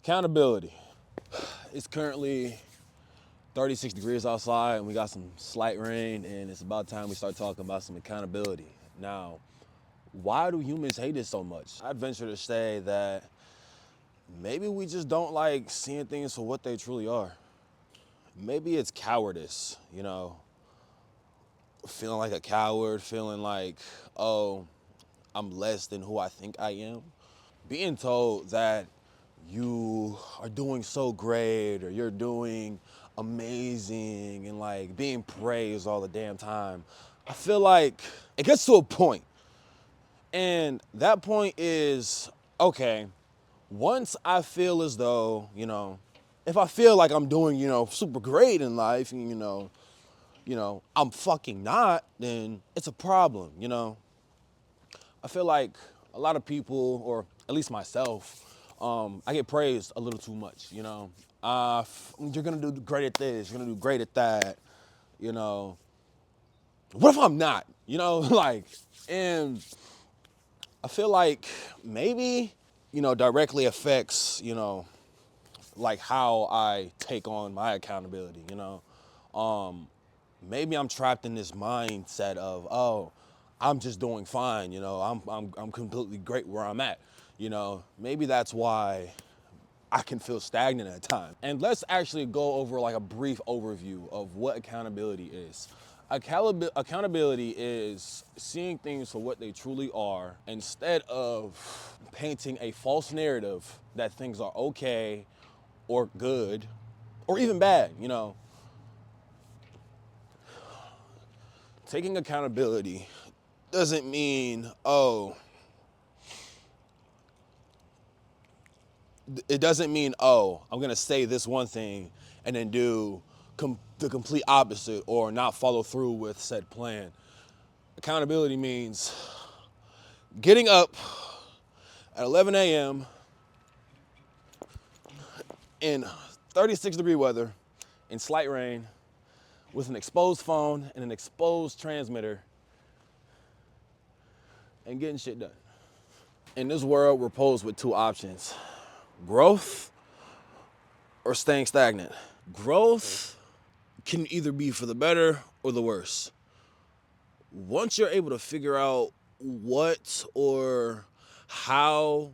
Accountability. It's currently 36 degrees outside and we got some slight rain, and it's about time we start talking about some accountability. Now, why do humans hate it so much? I'd venture to say that maybe we just don't like seeing things for what they truly are. Maybe it's cowardice, feeling like a coward, feeling like, oh, I'm less than who I think I am. Being told that you are doing so great or you're doing amazing and like being praised all the damn time. I feel like it gets to a point, and that point is okay. Once I feel as though, if I feel like I'm doing, super great in life and, I'm fucking not, then it's a problem. I feel like a lot of people, or at least myself, I get praised a little too much. You're gonna do great at this, you're gonna do great at that, you know. What if I'm not? Like, and I feel like maybe, directly affects, like how I take on my accountability. Maybe I'm trapped in this mindset of, oh, I'm just doing fine, I'm completely great where I'm at. Maybe that's why I can feel stagnant at times. And let's actually go over like a brief overview of what accountability is. Accountability is seeing things for what they truly are instead of painting a false narrative that things are okay or good or even bad. Taking accountability doesn't mean, I'm gonna say this one thing and then do the complete opposite or not follow through with said plan. Accountability means getting up at 11 a.m. in 36-degree weather, in slight rain, with an exposed phone and an exposed transmitter, and getting shit done. In this world, we're posed with two options: growth or staying stagnant. Growth can either be for the better or the worse. Once you're able to figure out what or how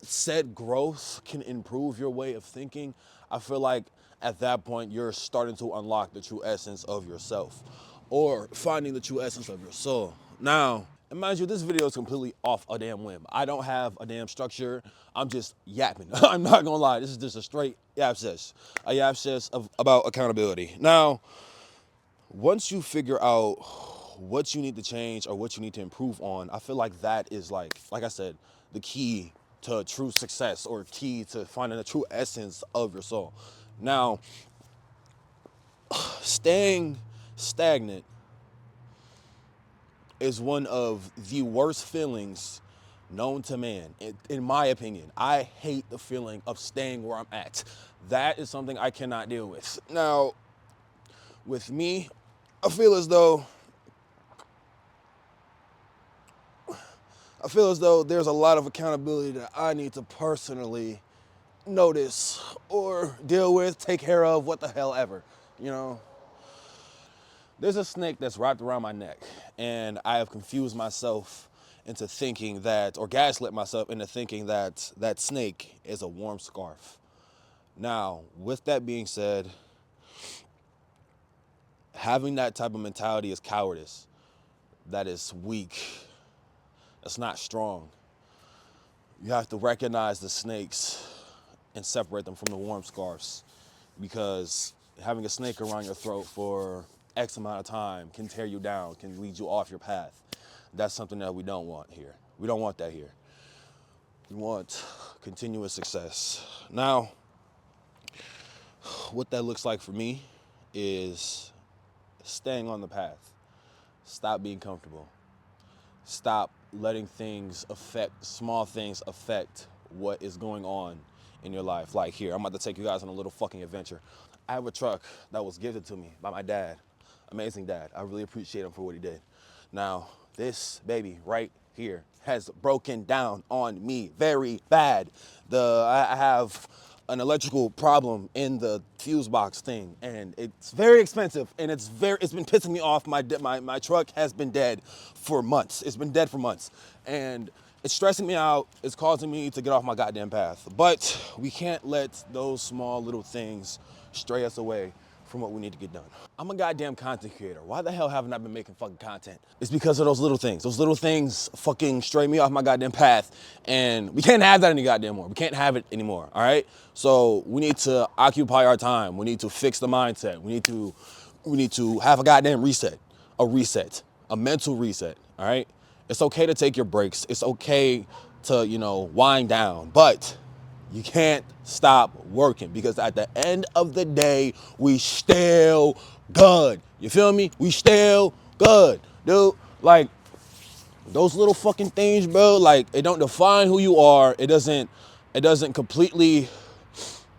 said growth can improve your way of thinking, I feel like at that point you're starting to unlock the true essence of yourself or finding the true essence of your soul. Now, and mind you, this video is completely off a damn whim. I don't have a damn structure. I'm just yapping. I'm not gonna lie. This is just a straight yap session. A yap session about accountability. Now, once you figure out what you need to change or what you need to improve on, I feel like that is like I said, the key to true success or key to finding the true essence of your soul. Now, staying stagnant is one of the worst feelings known to man. In my opinion, I hate the feeling of staying where I'm at. That is something I cannot deal with. Now, with me, I feel as though there's a lot of accountability that I need to personally notice or deal with, take care of, what the hell ever. There's a snake that's wrapped around my neck, and I have confused myself into thinking that, or gaslit myself into thinking that that snake is a warm scarf. Now, with that being said, having that type of mentality is cowardice. That is weak. That's not strong. You have to recognize the snakes and separate them from the warm scarves, because having a snake around your throat for X amount of time can tear you down, can lead you off your path. That's something that we don't want here. We don't want that here. We want continuous success. Now, what that looks like for me is staying on the path. Stop being comfortable. Stop letting small things affect what is going on in your life. Like here, I'm about to take you guys on a little fucking adventure. I have a truck that was gifted to me by my dad. Amazing dad. I really appreciate him for what he did. Now, This baby right here has broken down on me very bad. I have an electrical problem in the fuse box thing, and it's very expensive, and it's been pissing me off. My truck has been dead for months. It's been dead for months, and it's stressing me out. It's causing me to get off my goddamn path. But we can't let those small little things stray us away from what we need to get done. I'm a goddamn content creator. Why the hell haven't I been making fucking content? It's because of those little things. Those little things fucking stray me off my goddamn path. And we can't have that any goddamn more. We can't have it anymore, all right? So we need to occupy our time. We need to fix the mindset. We need to have a goddamn reset, a mental reset, all right? It's okay to take your breaks. It's okay to, wind down, but you can't stop working, because at the end of the day, we still good. You feel me? We still good, dude. Like, those little fucking things, bro, like, it don't define who you are. It doesn't completely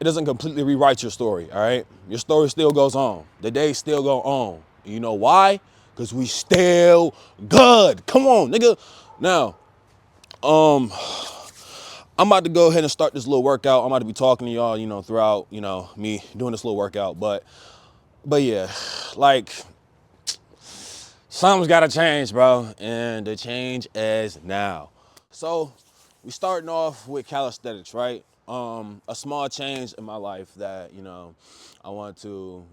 rewrite your story, all right? Your story still goes on. The day still go on. You know why? Because we still good. Come on, nigga. Now, I'm about to go ahead and start this little workout. I'm about to be talking to y'all, throughout, me doing this little workout. But yeah, like, something's gotta change, bro. And the change is now. So we starting off with calisthenics, right? A small change in my life that, I want to,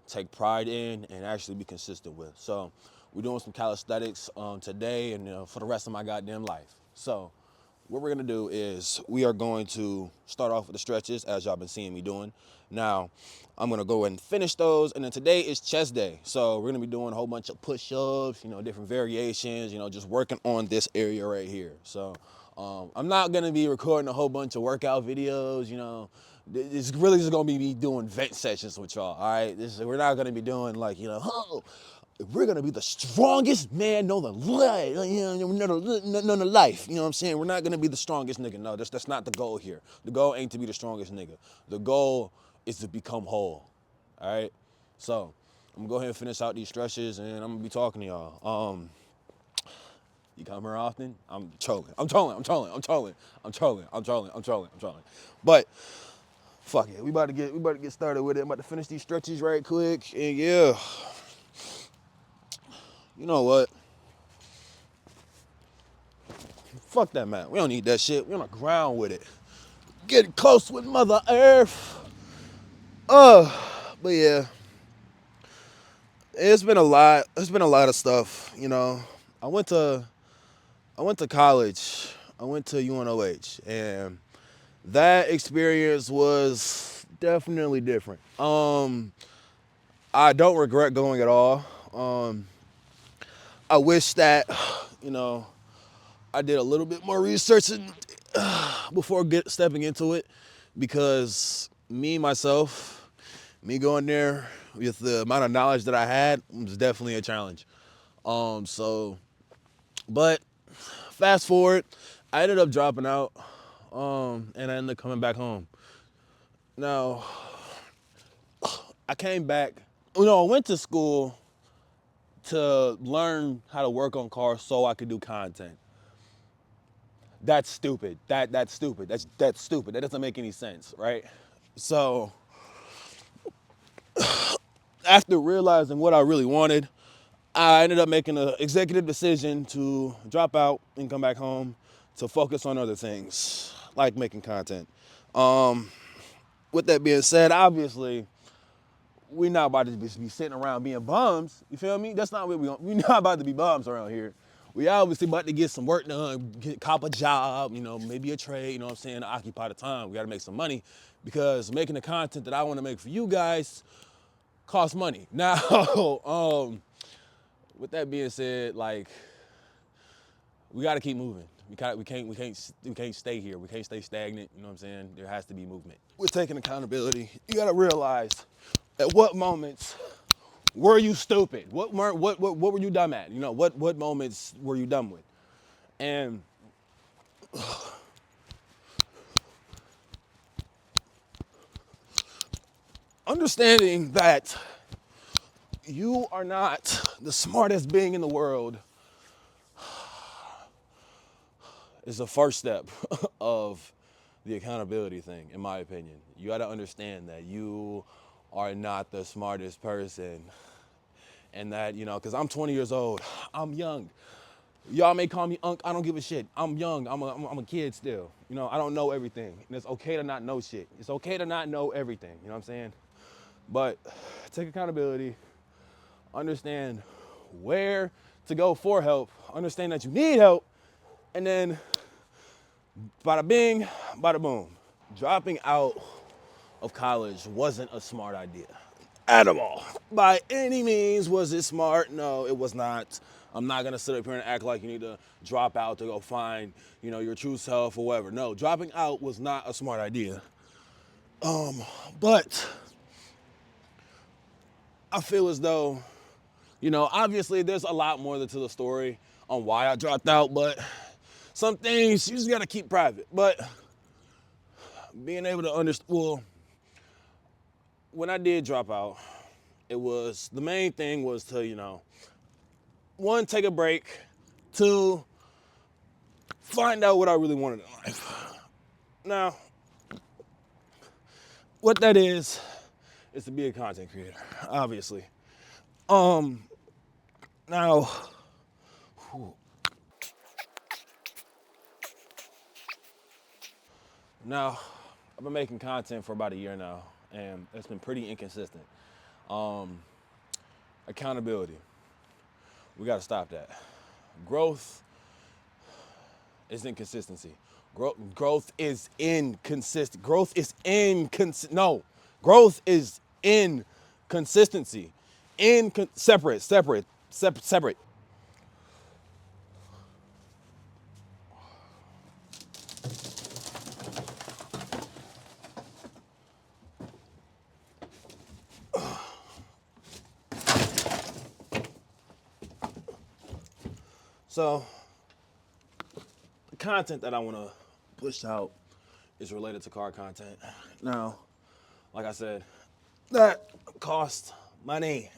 take pride in and actually be consistent with. So we're doing some calisthenics today and for the rest of my goddamn life. So what we're gonna do is we are going to start off with the stretches, as y'all been seeing me doing. Now, I'm gonna go and finish those, and then today is chest day. So we're gonna be doing a whole bunch of push-ups, different variations, just working on this area right here. So I'm not gonna be recording a whole bunch of workout videos, It's really just gonna be me doing vent sessions with y'all, all right? We're not gonna be doing like, we're gonna be the strongest man on the life, on the life. You know what I'm saying? We're not gonna be the strongest nigga. No, that's not the goal here. The goal ain't to be the strongest nigga. The goal is to become whole. All right. So I'm gonna go ahead and finish out these stretches, and I'm gonna be talking to y'all. You come here often? I'm trolling. But fuck it. We about to get started with it. I'm about to finish these stretches right quick, and yeah. You know what? Fuck that, man. We don't need that shit. We on the ground with it. Getting close with Mother Earth. But yeah. It's been a lot. It's been a lot of stuff, I went to college. I went to UNOH, and that experience was definitely different. I don't regret going at all. I wish that, I did a little bit more research before stepping into it, because me going there with the amount of knowledge that I had was definitely a challenge. But fast forward, I ended up dropping out, and I ended up coming back home. Now, I came back, I went to school to learn how to work on cars so I could do content. That's stupid. That's stupid. That's stupid. That doesn't make any sense, right? So after realizing what I really wanted, I ended up making an executive decision to drop out and come back home to focus on other things, like making content. With that being said, obviously, we're not about to be sitting around being bums. You feel me? That's not what we're not about to be bums around here. We obviously about to get some work done, cop a job, maybe a trade, to occupy the time. We got to make some money, because making the content that I want to make for you guys costs money. Now, with that being said, like, we got to keep moving. We can't stay here. We can't stay stagnant. You know what I'm saying? There has to be movement. We're taking accountability. You got to realize at what moments were you stupid? What were you dumb at? What moments were you dumb with? And understanding that you are not the smartest being in the world is the first step of the accountability thing, in my opinion. You got to understand that you are not the smartest person, and that, because I'm 20 years old, I'm young. Y'all may call me Unc, I don't give a shit. I'm young, I'm a kid still. I don't know everything, and it's okay to not know shit. It's okay to not know everything, you know what I'm saying? But take accountability, understand where to go for help, understand that you need help, and then bada bing, bada boom. Dropping out of college wasn't a smart idea at all. By any means was it smart? No, it was not. I'm not gonna sit up here and act like you need to drop out to go find, your true self or whatever. No, dropping out was not a smart idea. But I feel as though, obviously there's a lot more to the story on why I dropped out, but some things you just gotta keep private. But being able to understand, well, when I did drop out, the main thing was to, one, take a break, two, find out what I really wanted in life. Now, what that is to be a content creator, obviously. Now, I've been making content for about a year now, and it's been pretty inconsistent. Accountability, we gotta stop that. Growth is inconsistency. Growth is inconsistent. Growth is inconsistent. No, growth is inconsistency. Separate. So, the content that I want to push out is related to car content. Now, like I said, that costs money.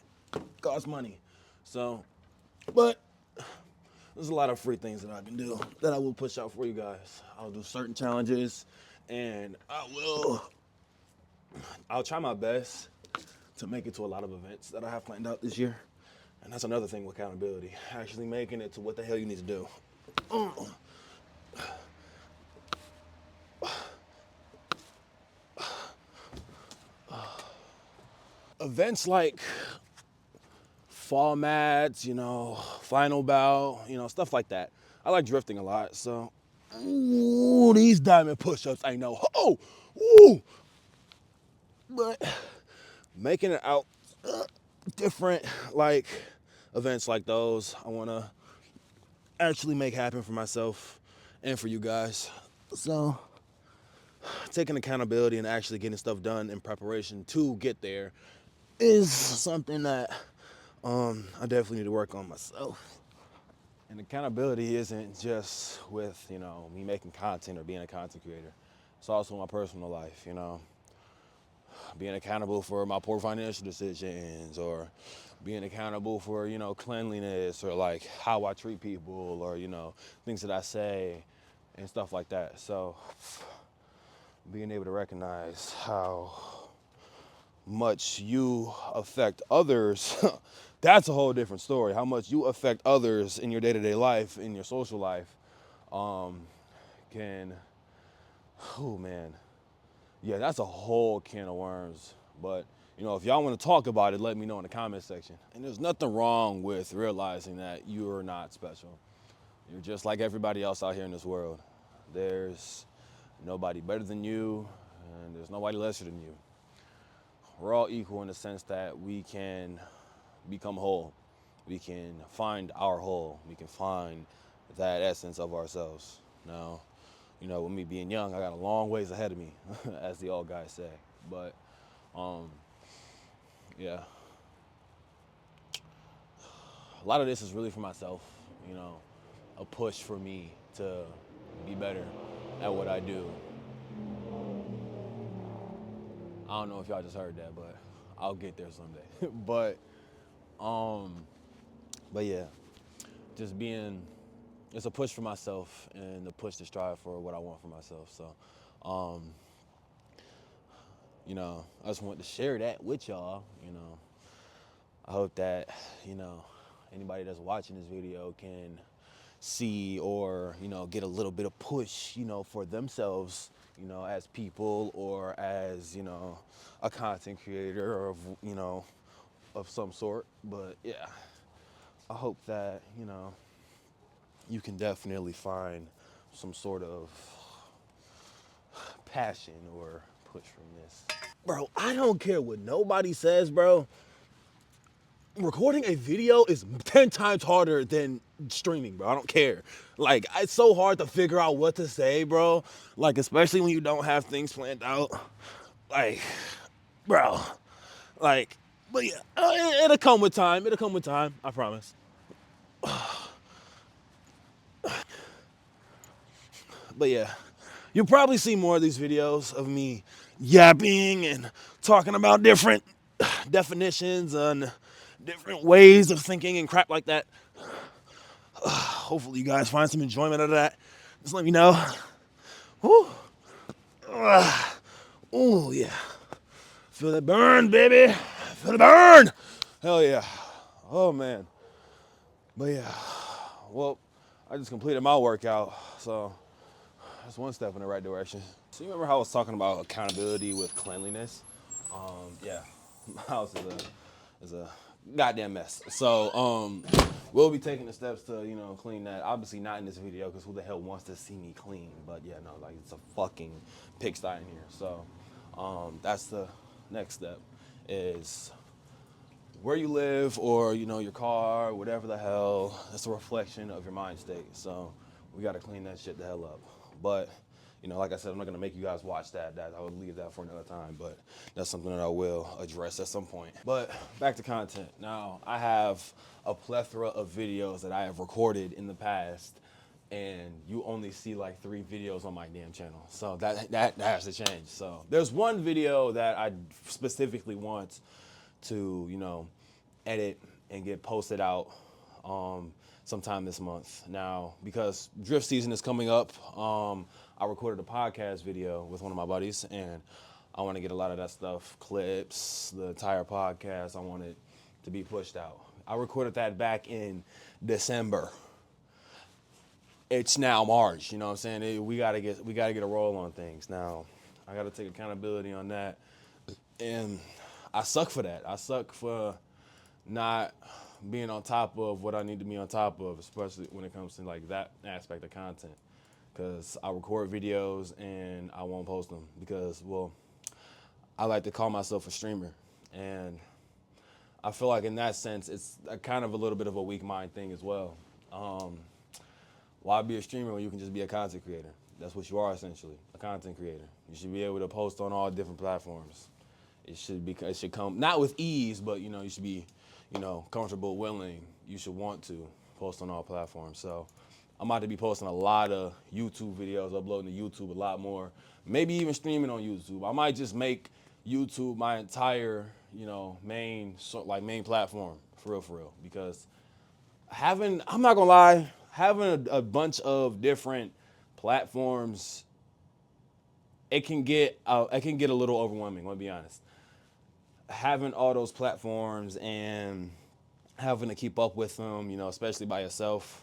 Costs money. So, but there's a lot of free things that I can do that I will push out for you guys. I'll do certain challenges, and I'll try my best to make it to a lot of events that I have planned out this year. And that's another thing with accountability, actually making it to what the hell you need to do. Events like fall mats, final bout, stuff like that. I like drifting a lot, so these diamond push-ups, I know. But making it out different, like events like those, I want to actually make happen for myself and for you guys. So taking accountability and actually getting stuff done in preparation to get there is something that I definitely need to work on myself. And accountability isn't just with, me making content or being a content creator. It's also my personal life, being accountable for my poor financial decisions, or being accountable for, cleanliness, or like how I treat people, or, things that I say and stuff like that. So being able to recognize how much you affect others, that's a whole different story. How much you affect others in your day-to-day life, in your social life, yeah, that's a whole can of worms. But, if y'all want to talk about it, let me know in the comment section. And there's nothing wrong with realizing that you're not special. You're just like everybody else out here in this world. There's nobody better than you, and there's nobody lesser than you. We're all equal in the sense that we can become whole. We can find our whole. We can find that essence of ourselves. Now, with me being young, I got a long ways ahead of me, as the old guys say. But, yeah. A lot of this is really for myself, a push for me to be better at what I do. I don't know if y'all just heard that, but I'll get there someday. but yeah, just being it's a push for myself and a push to strive for what I want for myself. So, I just want to share that with y'all. I hope that, anybody that's watching this video can see or, get a little bit of push, for themselves, as people or as, a content creator of some sort. But yeah, I hope that, you can definitely find some sort of passion or push from this. Bro, I don't care what nobody says, bro. Recording a video is 10 times harder than streaming, bro. I don't care. Like, it's so hard to figure out what to say, bro. Like, especially when you don't have things planned out. Like, bro. Like, but yeah, it'll come with time. It'll come with time. I promise. But yeah, you'll probably see more of these videos of me yapping and talking about different definitions and different ways of thinking and crap like that. Hopefully you guys find some enjoyment out of that. Just let me know. Woo. Oh yeah. Feel that burn, baby. Feel the burn. Hell yeah. Oh man. But yeah. Well, I just completed my workout, so that's one step in the right direction. So you remember how I was talking about accountability with cleanliness? Yeah, my house is a goddamn mess. So we'll be taking the steps to clean that. Obviously not in this video because who the hell wants to see me clean? But yeah, no, like it's a fucking pigsty in here. So that's the next step is where you live or your car, whatever the hell. It's a reflection of your mind state. So we got to clean that shit the hell up. But like I said, I'm not gonna make you guys watch that. I would leave that for another time. But that's something that I will address at some point. But back to content. Now I have a plethora of videos that I have recorded in the past, and you only see like 3 videos on my damn channel. So that has to change. So there's one video that I specifically want to edit and get posted out sometime this month. Now, because drift season is coming up, I recorded a podcast video with one of my buddies, and I want to get a lot of that stuff, clips, the entire podcast. I want it to be pushed out. I recorded that back in December. It's now March. You know what I'm saying? We gotta get a roll on things. Now, I gotta take accountability on that, and I suck for that. I suck for not being on top of what I need to be on top of, especially when it comes to like that aspect of content. Because I record videos and I won't post them because, well, I like to call myself a streamer. And I feel like in that sense, it's a kind of a little bit of a weak mind thing as well. Why be a streamer when you can just be a content creator? That's what you are essentially, a content creator. You should be able to post on all different platforms. It should come, not with ease, but you should be comfortable, willing. You should want to post on all platforms. So I'm about to be posting a lot of YouTube videos, uploading to YouTube a lot more, maybe even streaming on YouTube. I might just make YouTube my entire, main platform, for real, because I'm not gonna lie, having a bunch of different platforms, it can get a little overwhelming, I'll be honest. Having all those platforms and having to keep up with them, especially by yourself,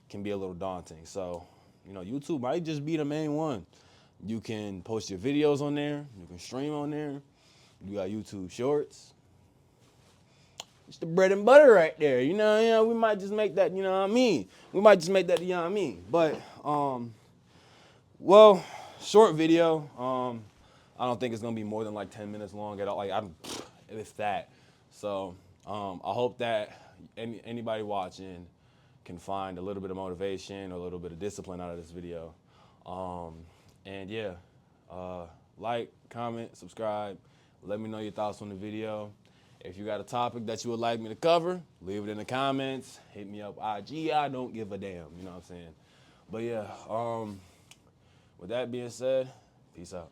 can be a little daunting. So, YouTube might just be the main one. You can post your videos on there. You can stream on there. You got YouTube Shorts. It's the bread and butter right there. We might just make that, We might just make that, But, well, short video. I don't think it's gonna be more than like 10 minutes long at all. If that. So I hope that anybody watching can find a little bit of motivation or a little bit of discipline out of this video. And yeah, like, comment, subscribe. Let me know your thoughts on the video. If you got a topic that you would like me to cover, leave it in the comments. Hit me up IG. I don't give a damn. You know what I'm saying? But yeah, with that being said, peace out.